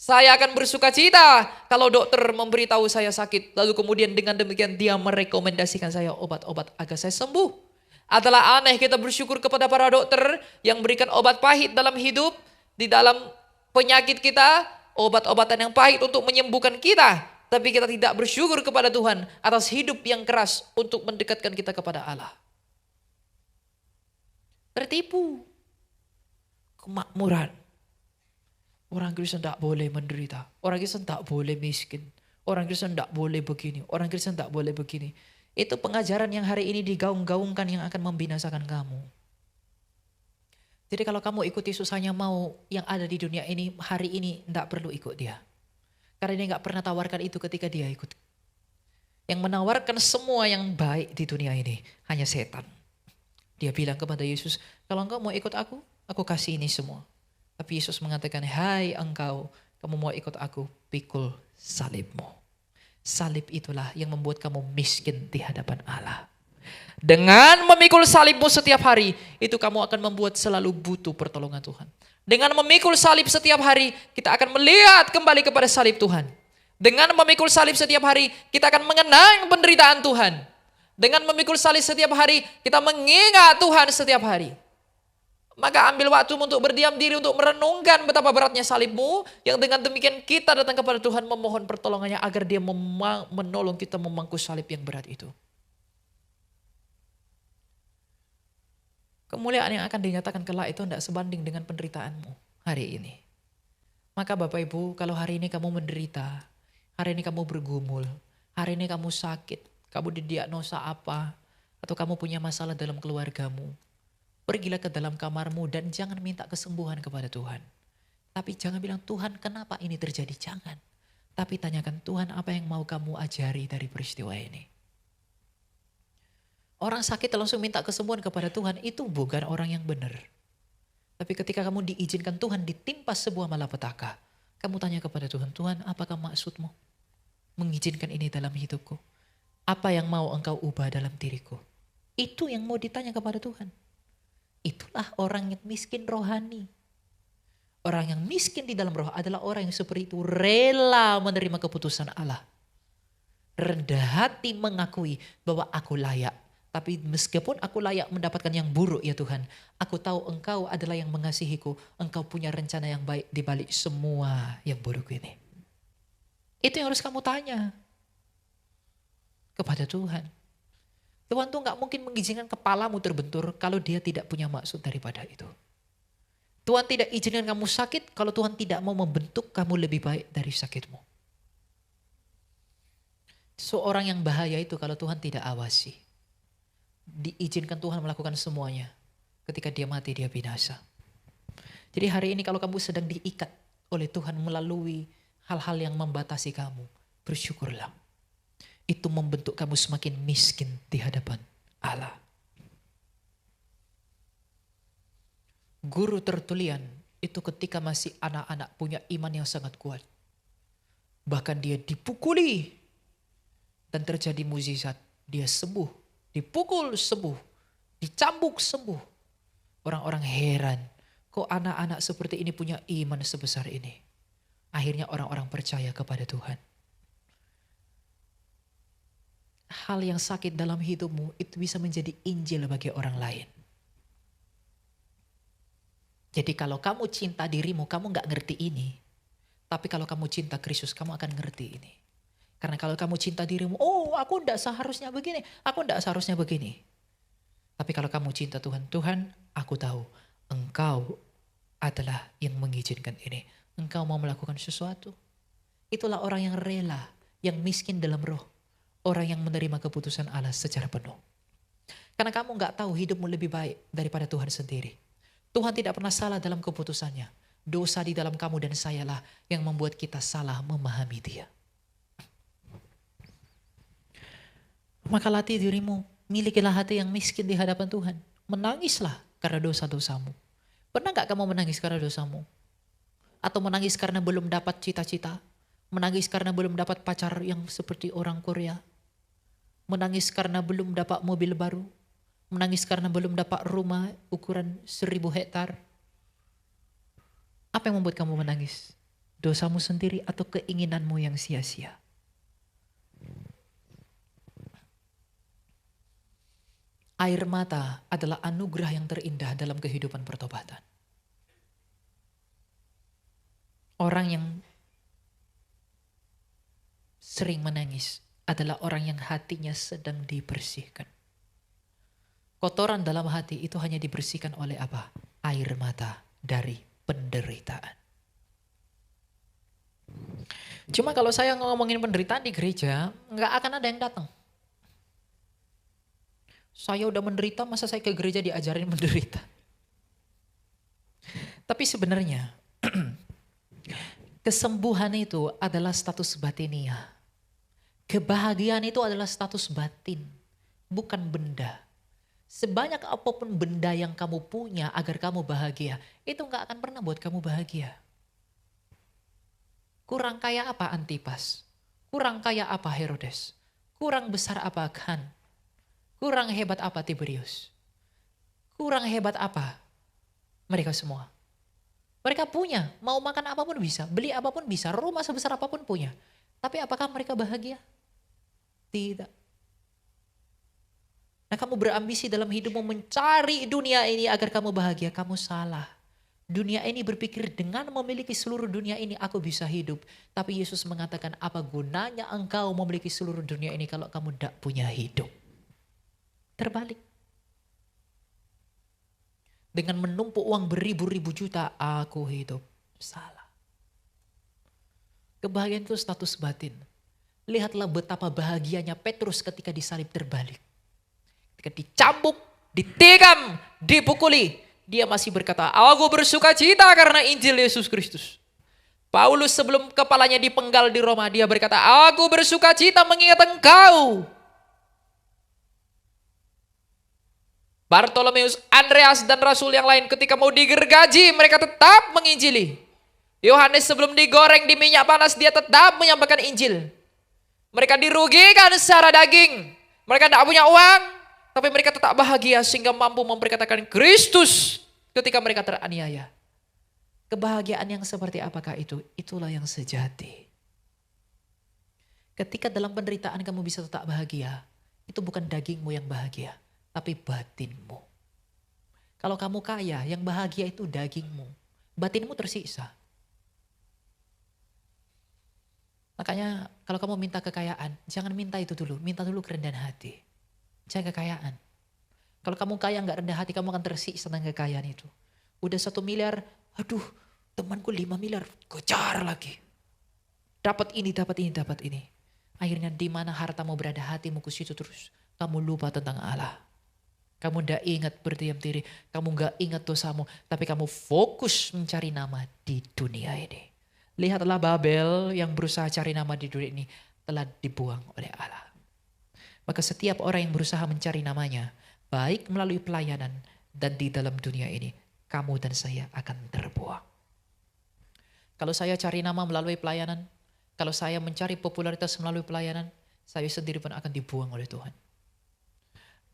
Saya akan bersuka cita kalau dokter memberitahu saya sakit. Lalu kemudian dengan demikian dia merekomendasikan saya obat-obat agar saya sembuh. Adalah aneh kita bersyukur kepada para dokter yang berikan obat pahit dalam hidup. Di dalam penyakit kita, obat-obatan yang pahit untuk menyembuhkan kita. Tapi kita tidak bersyukur kepada Tuhan atas hidup yang keras untuk mendekatkan kita kepada Allah. Tertipu. Kemakmuran. Orang Kristen tak boleh menderita. Orang Kristen tak boleh miskin. Orang Kristen tak boleh begini. Orang Kristen tak boleh begini. Itu pengajaran yang hari ini digaung-gaungkan yang akan membinasakan kamu. Jadi kalau kamu ikut Yesus hanya mau yang ada di dunia ini, hari ini tidak perlu ikut Dia. Karena Dia gak pernah tawarkan itu ketika Dia ikut. Yang menawarkan semua yang baik di dunia ini hanya setan. Dia bilang kepada Yesus, kalau engkau mau ikut aku kasih ini semua. Tapi Yesus mengatakan, hai engkau, kamu mau ikut aku, pikul salibmu. Salib itulah yang membuat kamu miskin di hadapan Allah. Dengan memikul salibmu setiap hari, itu kamu akan membuat selalu butuh pertolongan Tuhan. Dengan memikul salib setiap hari, kita akan melihat kembali kepada salib Tuhan. Dengan memikul salib setiap hari, kita akan mengenang penderitaan Tuhan. Dengan memikul salib setiap hari, kita mengingat Tuhan setiap hari. Maka ambil waktu untuk berdiam diri, untuk merenungkan betapa beratnya salibmu. Yang dengan demikian kita datang kepada Tuhan memohon pertolongannya agar Dia menolong kita memangku salib yang berat itu. Kemuliaan yang akan dinyatakan kelak itu tidak sebanding dengan penderitaanmu hari ini. Maka Bapak Ibu, kalau hari ini kamu menderita, hari ini kamu bergumul, hari ini kamu sakit, kamu didiagnosa apa, atau kamu punya masalah dalam keluargamu, pergilah ke dalam kamarmu dan jangan minta kesembuhan kepada Tuhan. Tapi jangan bilang, Tuhan kenapa ini terjadi? Jangan. Tapi tanyakan, Tuhan apa yang mau kamu ajari dari peristiwa ini? Orang sakit langsung minta kesembuhan kepada Tuhan, itu bukan orang yang benar. Tapi ketika kamu diizinkan Tuhan ditimpa sebuah malapetaka, kamu tanya kepada Tuhan, Tuhan apakah maksudmu mengizinkan ini dalam hidupku? Apa yang mau engkau ubah dalam diriku? Itu yang mau ditanya kepada Tuhan. Itulah orang yang miskin rohani. Orang yang miskin di dalam roh adalah orang yang seperti itu, rela menerima keputusan Allah. Rendah hati mengakui bahwa aku layak. Tapi meskipun aku layak mendapatkan yang buruk ya Tuhan, aku tahu engkau adalah yang mengasihiku. Engkau punya rencana yang baik di balik semua yang buruk ini. Itu yang harus kamu tanya kepada Tuhan. Tuhan tuh gak mungkin mengizinkan kepalamu terbentur kalau Dia tidak punya maksud daripada itu. Tuhan tidak izinkan kamu sakit kalau Tuhan tidak mau membentuk kamu lebih baik dari sakitmu. Seorang yang bahaya itu kalau Tuhan tidak awasi. Diizinkan Tuhan melakukan semuanya. Ketika dia mati dia binasa. Jadi hari ini kalau kamu sedang diikat oleh Tuhan melalui hal-hal yang membatasi kamu, bersyukurlah. Itu membentuk kamu semakin miskin di hadapan Allah. Guru Tertullian itu ketika masih anak-anak punya iman yang sangat kuat. Bahkan dia dipukuli dan terjadi mukjizat. Dia sembuh, dipukul sembuh, dicambuk sembuh. Orang-orang heran, kok anak-anak seperti ini punya iman sebesar ini. Akhirnya orang-orang percaya kepada Tuhan. Hal yang sakit dalam hidupmu itu bisa menjadi Injil bagi orang lain. Jadi kalau kamu cinta dirimu, kamu gak ngerti ini. Tapi kalau kamu cinta Kristus, kamu akan ngerti ini. Karena kalau kamu cinta dirimu, oh aku gak seharusnya begini, aku gak seharusnya begini. Tapi kalau kamu cinta Tuhan, Tuhan aku tahu Engkau adalah yang mengizinkan ini. Engkau mau melakukan sesuatu. Itulah orang yang rela, yang miskin dalam roh. Orang yang menerima keputusan Allah secara penuh. Karena kamu gak tahu hidupmu lebih baik daripada Tuhan sendiri. Tuhan tidak pernah salah dalam keputusannya. Dosa di dalam kamu dan sayalah yang membuat kita salah memahami Dia. Maka latih dirimu, milikilah hati yang miskin di hadapan Tuhan. Menangislah karena dosa-dosamu. Pernah gak kamu menangis karena dosamu? Atau menangis karena belum dapat cita-cita? Menangis karena belum dapat pacar yang seperti orang Korea? Menangis karena belum dapat mobil baru? Menangis karena belum dapat rumah ukuran 1000 hektar? Apa yang membuat kamu menangis? Dosamu sendiri atau keinginanmu yang sia-sia? Air mata adalah anugerah yang terindah dalam kehidupan pertobatan. Orang yang sering menangis adalah orang yang hatinya sedang dibersihkan. Kotoran dalam hati itu hanya dibersihkan oleh apa? Air mata dari penderitaan. Cuma kalau saya ngomongin penderitaan di gereja, nggak akan ada yang datang. Saya udah menderita, masa saya ke gereja diajarin menderita? Tapi sebenarnya kesembuhan itu adalah status batiniah. Kebahagiaan itu adalah status batin, bukan benda. Sebanyak apapun benda yang kamu punya agar kamu bahagia, itu gak akan pernah buat kamu bahagia. Kurang kaya apa Antipas? Kurang kaya apa Herodes? Kurang besar apa Khan? Kurang hebat apa Tiberius? Kurang hebat apa mereka semua? Mereka punya, mau makan apapun bisa, beli apapun bisa, rumah sebesar apapun punya. Tapi apakah mereka bahagia? Tidak. Nah, kamu berambisi dalam hidupmu mencari dunia ini agar kamu bahagia, kamu salah. Dunia ini berpikir dengan memiliki seluruh dunia ini aku bisa hidup. Tapi Yesus mengatakan apa gunanya engkau memiliki seluruh dunia ini kalau kamu tidak punya hidup. Terbalik. Dengan menumpuk uang beribu-ribu juta aku hidup. Salah. Kebahagiaan itu status batin. Lihatlah betapa bahagianya Petrus ketika disalib terbalik. Ketika dicambuk, ditikam, dipukuli. Dia masih berkata, aku bersuka cita karena Injil Yesus Kristus. Paulus sebelum kepalanya dipenggal di Roma, dia berkata, aku bersuka cita mengingat engkau. Bartolomeus, Andreas, dan rasul yang lain ketika mau digergaji, mereka tetap menginjili. Yohanes sebelum digoreng di minyak panas, dia tetap menyampaikan Injil. Mereka dirugikan secara daging. Mereka tidak punya uang, tapi mereka tetap bahagia sehingga mampu memperkatakan Kristus ketika mereka teraniaya. Kebahagiaan yang seperti apakah itu? Itulah yang sejati. Ketika dalam penderitaan kamu bisa tetap bahagia, itu bukan dagingmu yang bahagia, tapi batinmu. Kalau kamu kaya, yang bahagia itu dagingmu. Batinmu tersiksa. Makanya kalau kamu minta kekayaan, jangan minta itu dulu. Minta dulu kerendahan hati. Jangan kekayaan. Kalau kamu kaya gak rendah hati, kamu akan tersiksa dengan kekayaan itu. Udah 1 miliar, aduh temanku 5 miliar, kejar lagi. Dapat ini, dapat ini, dapat ini. Akhirnya di mana hartamu berada, hatimu ke situ terus. Kamu lupa tentang Allah. Kamu tidak ingat berdiam diri, kamu gak ingat dosamu, tapi kamu fokus mencari nama di dunia ini. Lihatlah Babel yang berusaha cari nama di dunia ini telah dibuang oleh Allah. Maka setiap orang yang berusaha mencari namanya, baik melalui pelayanan dan di dalam dunia ini, kamu dan saya akan terbuang. Kalau saya cari nama melalui pelayanan, kalau saya mencari popularitas melalui pelayanan, saya sendiri pun akan dibuang oleh Tuhan.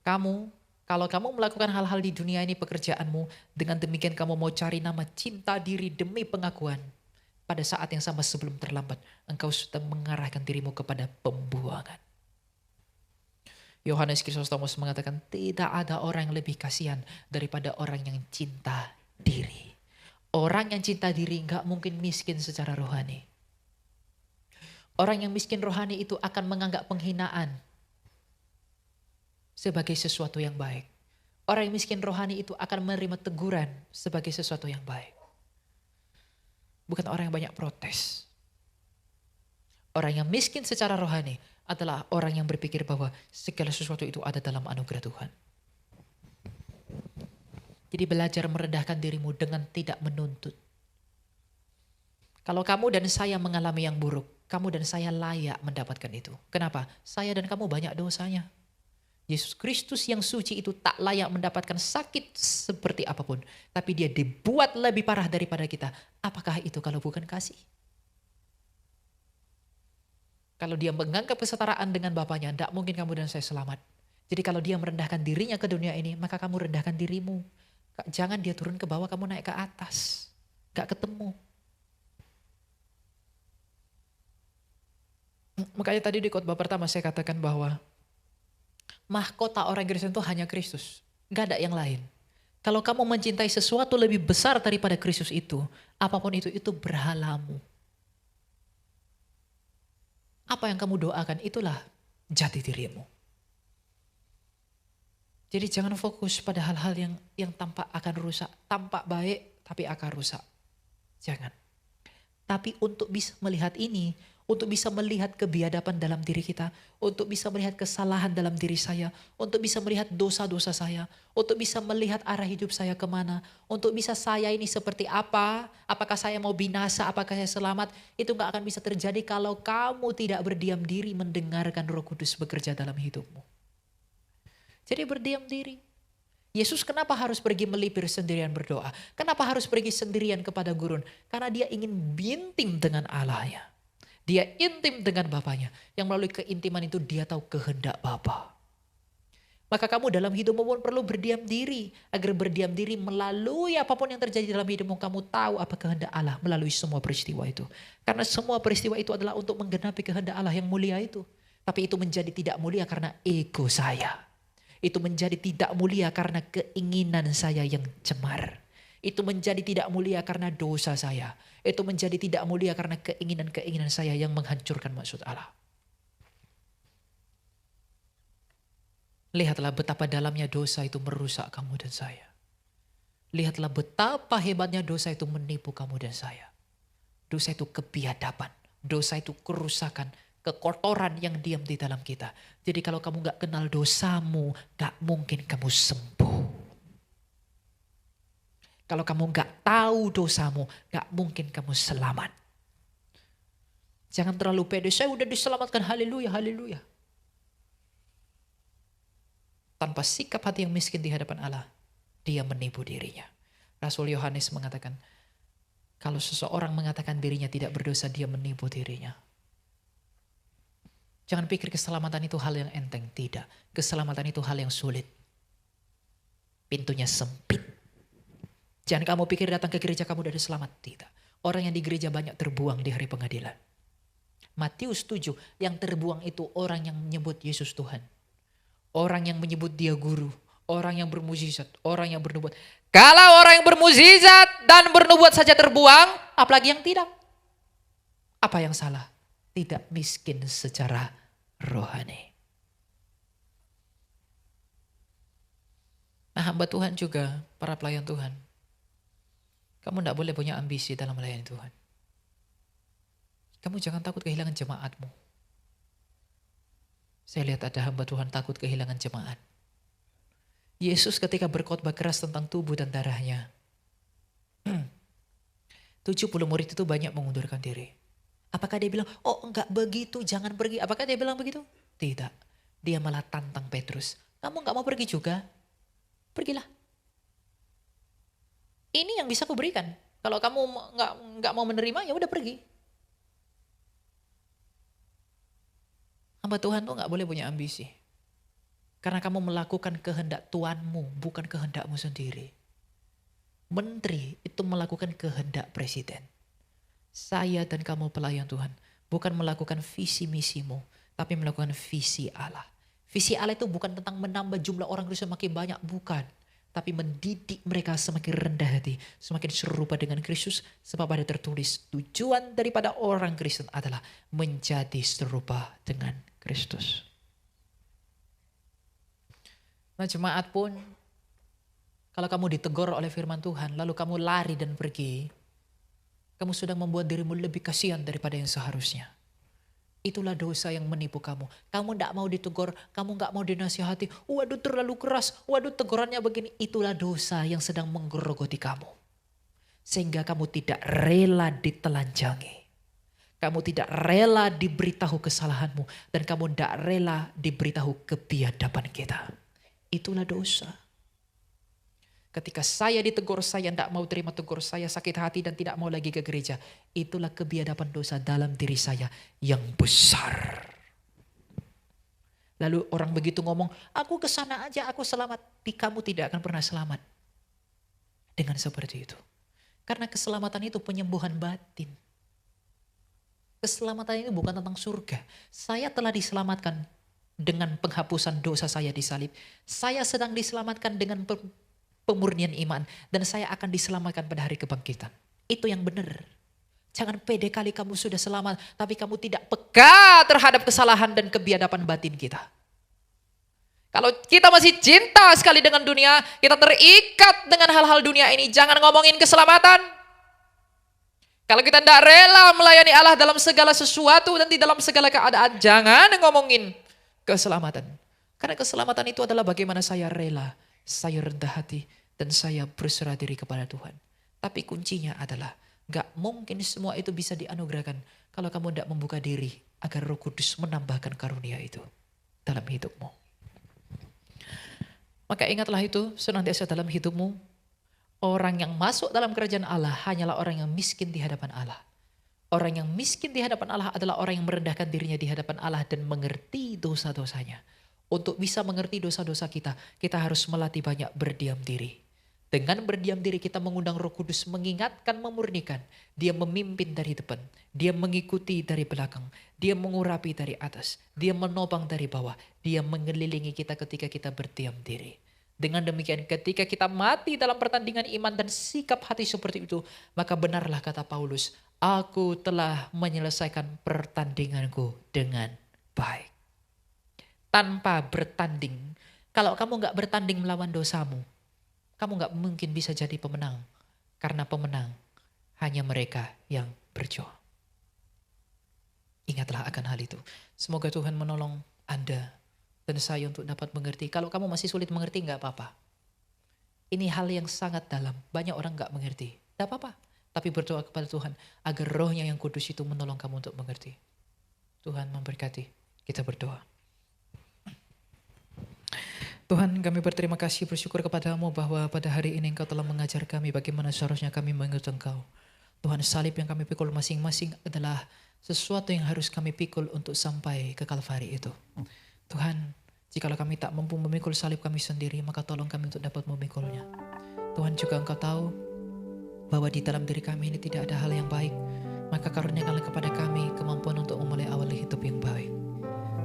Kalau kamu melakukan hal-hal di dunia ini pekerjaanmu, dengan demikian kamu mau cari nama, cinta diri demi pengakuan. Pada saat yang sama sebelum terlambat, engkau sudah mengarahkan dirimu kepada pembuangan. Yohanes Kristostomus mengatakan tidak ada orang yang lebih kasihan daripada orang yang cinta diri. Orang yang cinta diri gak mungkin miskin secara rohani. Orang yang miskin rohani itu akan menganggap penghinaan sebagai sesuatu yang baik. Orang yang miskin rohani itu akan menerima teguran sebagai sesuatu yang baik. Bukan orang yang banyak protes. Orang yang miskin secara rohani adalah orang yang berpikir bahwa segala sesuatu itu ada dalam anugerah Tuhan. Jadi belajar merendahkan dirimu dengan tidak menuntut. Kalau kamu dan saya mengalami yang buruk, kamu dan saya layak mendapatkan itu. Kenapa? Saya dan kamu banyak dosanya. Yesus Kristus yang suci itu tak layak mendapatkan sakit seperti apapun. Tapi dia dibuat lebih parah daripada kita. Apakah itu kalau bukan kasih? Kalau dia menganggap kesetaraan dengan Bapaknya, tidak mungkin kamu dan saya selamat. Jadi kalau dia merendahkan dirinya ke dunia ini, maka kamu rendahkan dirimu. Jangan dia turun ke bawah, kamu naik ke atas. Gak ketemu. Makanya tadi di khotbah pertama saya katakan bahwa mahkota orang Kristen itu hanya Kristus. Gak ada yang lain. Kalau kamu mencintai sesuatu lebih besar daripada Kristus itu, apapun itu berhalamu. Apa yang kamu doakan itulah jati dirimu. Jadi jangan fokus pada hal-hal yang tampak akan rusak. Tampak baik tapi akan rusak. Jangan. Tapi untuk bisa melihat ini, untuk bisa melihat kebiadaban dalam diri kita, untuk bisa melihat kesalahan dalam diri saya, untuk bisa melihat dosa-dosa saya, untuk bisa melihat arah hidup saya kemana, untuk bisa saya ini seperti apa, apakah saya mau binasa, apakah saya selamat, itu gak akan bisa terjadi kalau kamu tidak berdiam diri mendengarkan Roh Kudus bekerja dalam hidupmu. Jadi berdiam diri. Yesus kenapa harus pergi melipir sendirian berdoa? Kenapa harus pergi sendirian kepada gurun? Karena dia ingin intim dengan Allahnya. Dia intim dengan Bapaknya. Yang melalui keintiman itu dia tahu kehendak Bapa. Maka kamu dalam hidupmu pun perlu berdiam diri. Agar berdiam diri melalui apapun yang terjadi dalam hidupmu. Kamu tahu apa kehendak Allah melalui semua peristiwa itu. Karena semua peristiwa itu adalah untuk menggenapi kehendak Allah yang mulia itu. Tapi itu menjadi tidak mulia karena ego saya. Itu menjadi tidak mulia karena keinginan saya yang cemar. Itu menjadi tidak mulia karena dosa saya. Itu menjadi tidak mulia karena keinginan-keinginan saya yang menghancurkan maksud Allah. Lihatlah betapa dalamnya dosa itu merusak kamu dan saya. Lihatlah betapa hebatnya dosa itu menipu kamu dan saya. Dosa itu kebiadaban. Dosa itu kerusakan. Kekotoran yang diam di dalam kita. Jadi kalau kamu gak kenal dosamu, gak mungkin kamu sembuh. Kalau kamu gak tahu dosamu, gak mungkin kamu selamat. Jangan terlalu pede, saya udah diselamatkan, haleluya, haleluya. Tanpa sikap hati yang miskin di hadapan Allah, dia menipu dirinya. Rasul Yohanes mengatakan, kalau seseorang mengatakan dirinya tidak berdosa, dia menipu dirinya. Jangan pikir keselamatan itu hal yang enteng. Tidak. Keselamatan itu hal yang sulit. Pintunya sempit. Jangan kamu pikir datang ke gereja kamu udah selamat. Tidak. Orang yang di gereja banyak terbuang di hari pengadilan. Matius 7. Yang terbuang itu orang yang menyebut Yesus Tuhan. Orang yang menyebut dia guru. Orang yang bermukjizat. Orang yang bernubuat. Kalau orang yang bermukjizat dan bernubuat saja terbuang. Apalagi yang tidak. Apa yang salah? Tidak miskin secara rohani. Nah, hamba Tuhan juga, para pelayan Tuhan. Kamu tidak boleh punya ambisi dalam melayani Tuhan. Kamu jangan takut kehilangan jemaatmu. Saya lihat ada hamba Tuhan takut kehilangan jemaat. Yesus ketika berkhotbah keras tentang tubuh dan darahnya. 70 murid itu banyak mengundurkan diri. Apakah dia bilang, oh enggak begitu, jangan pergi. Apakah dia bilang begitu? Tidak. Dia malah tantang Petrus. Kamu enggak mau pergi juga? Pergilah. Ini yang bisa kuberikan. Kalau kamu enggak mau menerima, ya udah pergi. Hamba Tuhan tuh enggak boleh punya ambisi. Karena kamu melakukan kehendak Tuanmu, bukan kehendakmu sendiri. Menteri itu melakukan kehendak presiden. Saya dan kamu pelayan Tuhan bukan melakukan visi misimu, tapi melakukan visi Allah. Visi Allah itu bukan tentang menambah jumlah orang Kristen makin banyak, bukan. Tapi mendidik mereka semakin rendah hati, semakin serupa dengan Kristus. Sebab ada tertulis tujuan daripada orang Kristen adalah menjadi serupa dengan Kristus. Nah, jemaat pun kalau kamu ditegur oleh firman Tuhan lalu kamu lari dan pergi, kamu sudah membuat dirimu lebih kasihan daripada yang seharusnya. Itulah dosa yang menipu kamu. Kamu tidak mau ditegur, kamu tidak mau dinasihati. Waduh terlalu keras, waduh tegurannya begini. Itulah dosa yang sedang menggerogoti kamu. Sehingga kamu tidak rela ditelanjangi. Kamu tidak rela diberitahu kesalahanmu. Dan kamu tidak rela diberitahu kebiadaban kita. Itulah dosa. Ketika saya ditegur, saya tidak mau terima tegur, saya sakit hati dan tidak mau lagi ke gereja. Itulah kebiadaban dosa dalam diri saya yang besar. Lalu orang begitu ngomong, aku kesana aja, aku selamat. Kamu tidak akan pernah selamat dengan seperti itu. Karena keselamatan itu penyembuhan batin. Keselamatan itu bukan tentang surga. Saya telah diselamatkan dengan penghapusan dosa saya di salib. Saya sedang diselamatkan dengan pemurnian iman. Dan saya akan diselamatkan pada hari kebangkitan. Itu yang benar. Jangan pede kali kamu sudah selamat, tapi kamu tidak peka terhadap kesalahan dan kebiadaban batin kita. Kalau kita masih cinta sekali dengan dunia, kita terikat dengan hal-hal dunia ini, jangan ngomongin keselamatan. Kalau kita tidak rela melayani Allah dalam segala sesuatu dan di dalam segala keadaan, jangan ngomongin keselamatan. Karena keselamatan itu adalah bagaimana saya rela, saya rendah hati, dan saya berserah diri kepada Tuhan. Tapi kuncinya adalah, gak mungkin semua itu bisa dianugerahkan kalau kamu tidak membuka diri agar Roh Kudus menambahkan karunia itu dalam hidupmu. Maka ingatlah itu senantiasa dalam hidupmu. Orang yang masuk dalam kerajaan Allah hanyalah orang yang miskin di hadapan Allah. Orang yang miskin di hadapan Allah adalah orang yang merendahkan dirinya di hadapan Allah dan mengerti dosa-dosanya. Untuk bisa mengerti dosa-dosa kita, kita harus melatih banyak berdiam diri. Dengan berdiam diri kita mengundang Roh Kudus mengingatkan, memurnikan. Dia memimpin dari depan. Dia mengikuti dari belakang. Dia mengurapi dari atas. Dia menopang dari bawah. Dia mengelilingi kita ketika kita berdiam diri. Dengan demikian ketika kita mati dalam pertandingan iman dan sikap hati seperti itu, maka benarlah kata Paulus, aku telah menyelesaikan pertandinganku dengan baik. Tanpa bertanding, kalau kamu gak bertanding melawan dosamu, kamu gak mungkin bisa jadi pemenang. Karena pemenang hanya mereka yang berjuang. Ingatlah akan hal itu. Semoga Tuhan menolong Anda dan saya untuk dapat mengerti. Kalau kamu masih sulit mengerti gak apa-apa. Ini hal yang sangat dalam. Banyak orang gak mengerti. Gak apa-apa. Tapi berdoa kepada Tuhan agar rohnya yang kudus itu menolong kamu untuk mengerti. Tuhan memberkati. Kita berdoa. Tuhan, kami berterima kasih, bersyukur kepadamu bahwa pada hari ini Engkau telah mengajar kami bagaimana seharusnya kami mengikut Engkau. Tuhan, salib yang kami pikul masing-masing adalah sesuatu yang harus kami pikul untuk sampai ke Kalvari itu. Tuhan, jikalau kami tak mampu memikul salib kami sendiri, maka tolong kami untuk dapat memikulnya. Tuhan, juga Engkau tahu bahwa di dalam diri kami ini tidak ada hal yang baik, maka karuniakanlah kepada kami kemampuan untuk memulai awal hidup yang baik.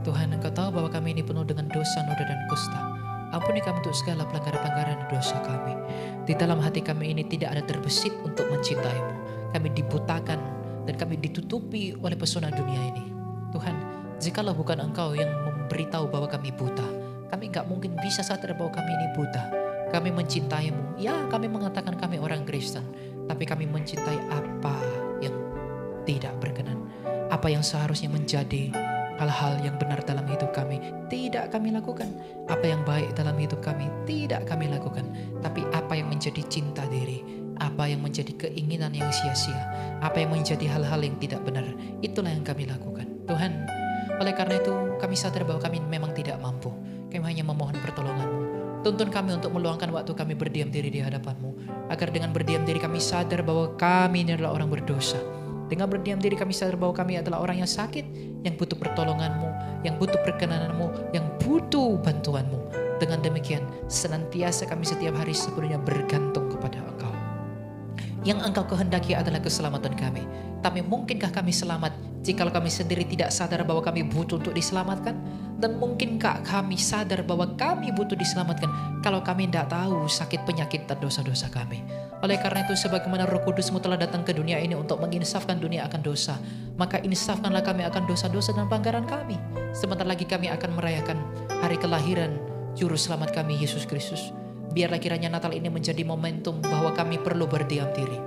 Tuhan, Engkau tahu bahwa kami ini penuh dengan dosa, noda dan kusta. Ampuni kami untuk segala pelanggaran-pelanggaran dosa kami. Di dalam hati kami ini tidak ada terbesit untuk mencintai-Mu. Kami dibutakan dan kami ditutupi oleh pesona dunia ini. Tuhan, jikalau bukan Engkau yang memberitahu bahwa kami buta, kami gak mungkin bisa sadar bahwa kami ini buta. Kami mencintai-Mu. Ya, kami mengatakan kami orang Kristen, tapi kami mencintai apa yang tidak berkenan. Apa yang seharusnya menjadi hal-hal yang benar dalam hidup kami tidak kami lakukan. Apa yang baik dalam hidup kami tidak kami lakukan. Tapi apa yang menjadi cinta diri, apa yang menjadi keinginan yang sia-sia, apa yang menjadi hal-hal yang tidak benar, itulah yang kami lakukan. Tuhan, oleh karena itu kami sadar bahwa kami memang tidak mampu. Kami hanya memohon pertolongan-Mu. Tuntun kami untuk meluangkan waktu kami berdiam diri di hadapan-Mu, agar dengan berdiam diri kami sadar bahwa kami ini adalah orang berdosa. Dengan berdiam diri kami sadar bahwa kami adalah orang yang sakit, yang butuh pertolongan-Mu, yang butuh perkenanan-Mu, yang butuh bantuan-Mu. Dengan demikian, senantiasa kami setiap hari sepenuhnya bergantung kepada Engkau. Yang Engkau kehendaki adalah keselamatan kami. Tapi mungkinkah kami selamat jikalau kami sendiri tidak sadar bahwa kami butuh untuk diselamatkan? Dan mungkinkah kami sadar bahwa kami butuh diselamatkan kalau kami tidak tahu sakit penyakit dan dosa-dosa kami? Oleh karena itu, sebagaimana Roh Kudus-Mu telah datang ke dunia ini untuk menginsafkan dunia akan dosa, maka insafkanlah kami akan dosa-dosa dan pelanggaran kami. Sebentar lagi kami akan merayakan hari kelahiran Juru Selamat kami, Yesus Kristus. Biarlah kiranya Natal ini menjadi momentum bahwa kami perlu berdiam diri.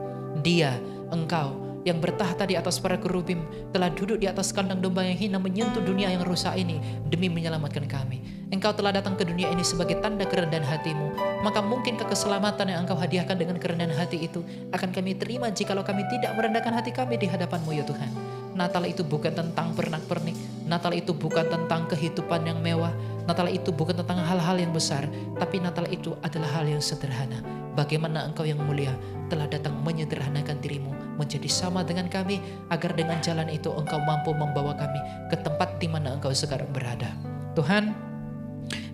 Dia, Engkau, yang bertahta di atas para kerubim, telah duduk di atas kandang domba yang hina menyentuh dunia yang rusak ini demi menyelamatkan kami. Engkau telah datang ke dunia ini sebagai tanda kerendahan hati-Mu. Maka mungkinkah keselamatan yang Engkau hadiahkan dengan kerendahan hati itu akan kami terima jikalau kami tidak merendahkan hati kami di hadapan-Mu, ya Tuhan. Natal itu bukan tentang pernak-pernik. Natal itu bukan tentang kehidupan yang mewah. Natal itu bukan tentang hal-hal yang besar. Tapi Natal itu adalah hal yang sederhana. Bagaimana Engkau yang mulia telah datang menyederhanakan dirimu menjadi sama dengan kami, agar dengan jalan itu Engkau mampu membawa kami ke tempat di mana Engkau sekarang berada. Tuhan,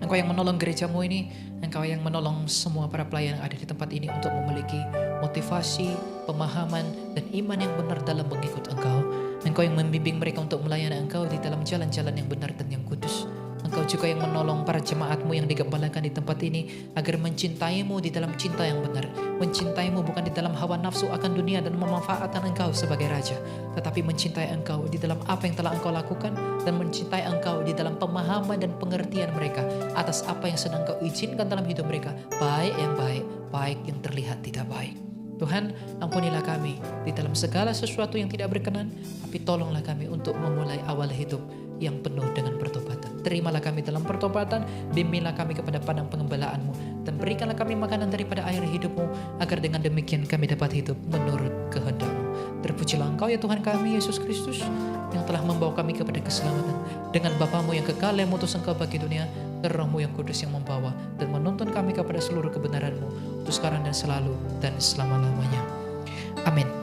Engkau yang menolong gerejamu ini, Engkau yang menolong semua para pelayan yang ada di tempat ini untuk memiliki motivasi, pemahaman, dan iman yang benar dalam mengikut Engkau. Engkau yang membimbing mereka untuk melayani Engkau di dalam jalan-jalan yang benar dan yang kudus. Engkau juga yang menolong para jemaatmu yang digembalakan di tempat ini agar mencintaimu di dalam cinta yang benar. Mencintaimu bukan di dalam hawa nafsu akan dunia dan memanfaatkan Engkau sebagai raja, tetapi mencintai Engkau di dalam apa yang telah Engkau lakukan, dan mencintai Engkau di dalam pemahaman dan pengertian mereka atas apa yang sedang Engkau izinkan dalam hidup mereka, baik yang baik, baik yang terlihat tidak baik. Tuhan, ampunilah kami di dalam segala sesuatu yang tidak berkenan, tapi tolonglah kami untuk memulai awal hidup yang penuh dengan pertobatan. Terimalah kami dalam pertobatan, bimbinglah kami kepada padang pengembalaanmu, dan berikanlah kami makanan daripada air hidupmu, agar dengan demikian kami dapat hidup menurut kehendak-Mu. Terpujilah Engkau ya Tuhan kami, Yesus Kristus, yang telah membawa kami kepada keselamatan. Dengan Bapa-Mu yang kekal yang mengutus Engkau bagi dunia, dan Roh-Mu yang kudus yang membawa dan menuntun kami kepada seluruh kebenaran-Mu, untuk sekarang dan selalu dan selama-lamanya. Amin.